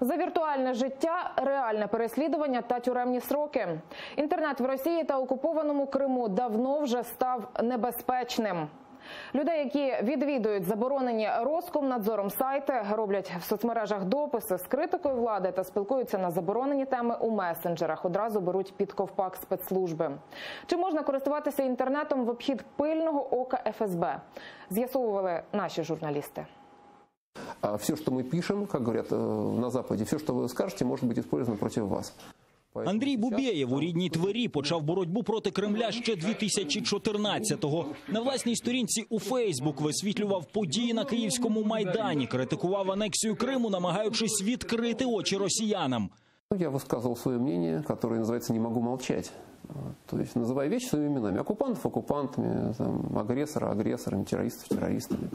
За віртуальне життя, реальне переслідування та тюремні строки. Інтернет в Росії та окупованому Криму давно вже став небезпечним. Людей, які відвідують заборонені Роскомнадзором сайти, роблять в соцмережах дописи з критикою влади та спілкуються на заборонені теми у месенджерах, одразу беруть під ковпак спецслужби. Чи можна користуватися інтернетом в обхід пильного ока ФСБ? З'ясовували наші журналісти. Все, что мы пишем, как говорят на Западе, все, что вы скажете, может быть использовано против вас. Андрій Бубєєв у рідній Твері почав боротьбу проти Кремля ще 2014-го. На власній сторінці у Фейсбук висвітлював події на Київському Майдані, критикував анексію Криму, намагаючись відкрити очі росіянам. Я высказывал свое мнение, которое называется «не могу молчать». То есть называя вещи своими именами. Оккупантов – оккупантами, агрессора – агрессорами, террористов – террористами.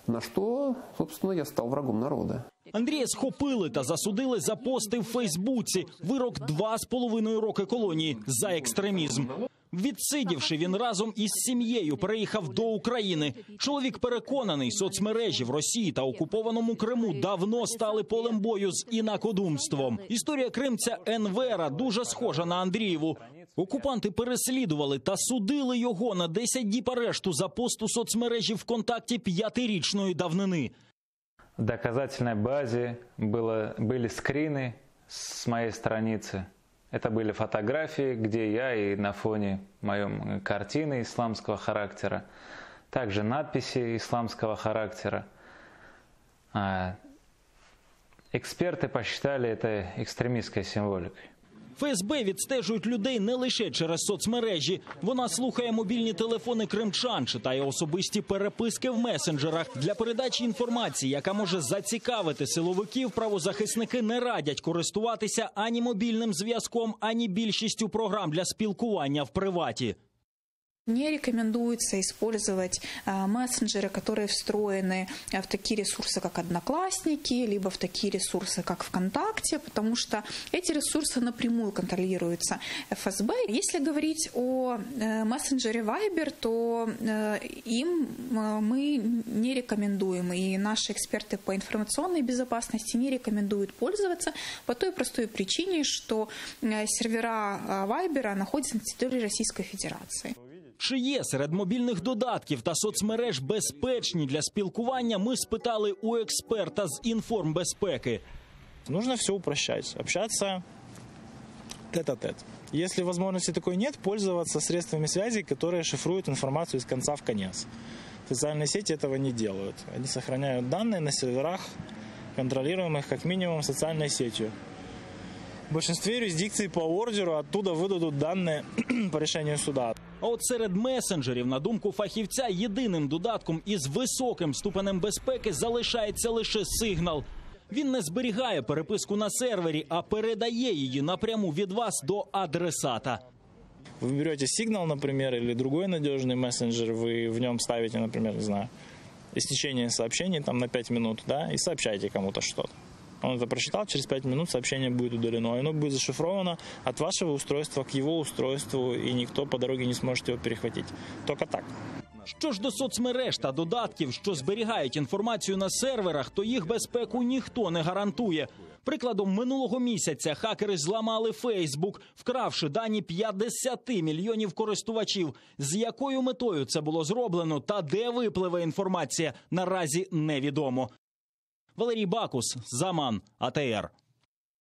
На що, собственно, я став врагом народу. Андрія схопили та засудили за пости в Фейсбуці. Вирок 2,5 роки колонії за екстремізм. Відсидівши, він разом із сім'єю переїхав до України. Чоловік переконаний, соцмережі в Росії та окупованому Криму давно стали полем бою з інакодумством. Історія кримця Енвера дуже схожа на Андрієву. Окупанти переслідували та судили його на 10 діб арешту за пост у соцмережі ВКонтакті 5-річної давнини. В доказательной базе были скрины с моей страницы. Это были фотографии, где я и на фоне моем картины исламского характера. Также надписи исламского характера. Эксперты посчитали это экстремистской символикой. ФСБ відстежують людей не лише через соцмережі. Вона слухає мобільні телефони кримчан, читає особисті переписки в месенджерах. Для передачі інформації, яка може зацікавити силовиків, правозахисники не радять користуватися ані мобільним зв'язком, ані більшістю програм для спілкування в приваті. Не рекомендуется использовать мессенджеры, которые встроены в такие ресурсы, как Одноклассники, либо в такие ресурсы, как ВКонтакте, потому что эти ресурсы напрямую контролируются ФСБ. Если говорить о мессенджере Viber, то им мы не рекомендуем, и наши эксперты по информационной безопасности не рекомендуют пользоваться по той простой причине, что сервера Viber находятся на территории Российской Федерации. Чи є серед мобільних додатків та соцмереж безпечні для спілкування, ми спитали у експерта з інформбезпеки. Нужно все упрощать, общаться тет-а-тет. Если возможности такой нет, пользоваться средствами связи, которые шифруют информацию из конца в конец. Социальные сети этого не делают. Они сохраняют данные на серверах, контролируемых как минимум социальной сетью. В большинстве юрисдикций по ордеру оттуда выдадут данные по решению суда. А от серед месенджерів, на думку фахівця, єдиним додатком із високим ступенем безпеки залишається лише Signal. Він не зберігає переписку на сервері, а передає її напряму від вас до адресата. Вы берете Signal, например, или другой надежный мессенджер, вы в нем ставите, например, не знаю, истечение сообщений там на 5 минут, да, и сообщаете кому-то что-то. Он это прочитал, через 5 минут сообщение будет удалено. Оно будет зашифровано от вашего устройства к его устройству, и никто по дороге не сможет его перехватить. Только так. Що ж до соцмереж та додатків, що зберігають інформацію на серверах, то їх безпеку ніхто не гарантує. Прикладом, минулого місяця хакери зламали Facebook, вкравши дані 50 мільйонів користувачів. З якою метою це було зроблено та де випливе інформація, наразі невідомо. Валерій Бакус, Заман, АТР.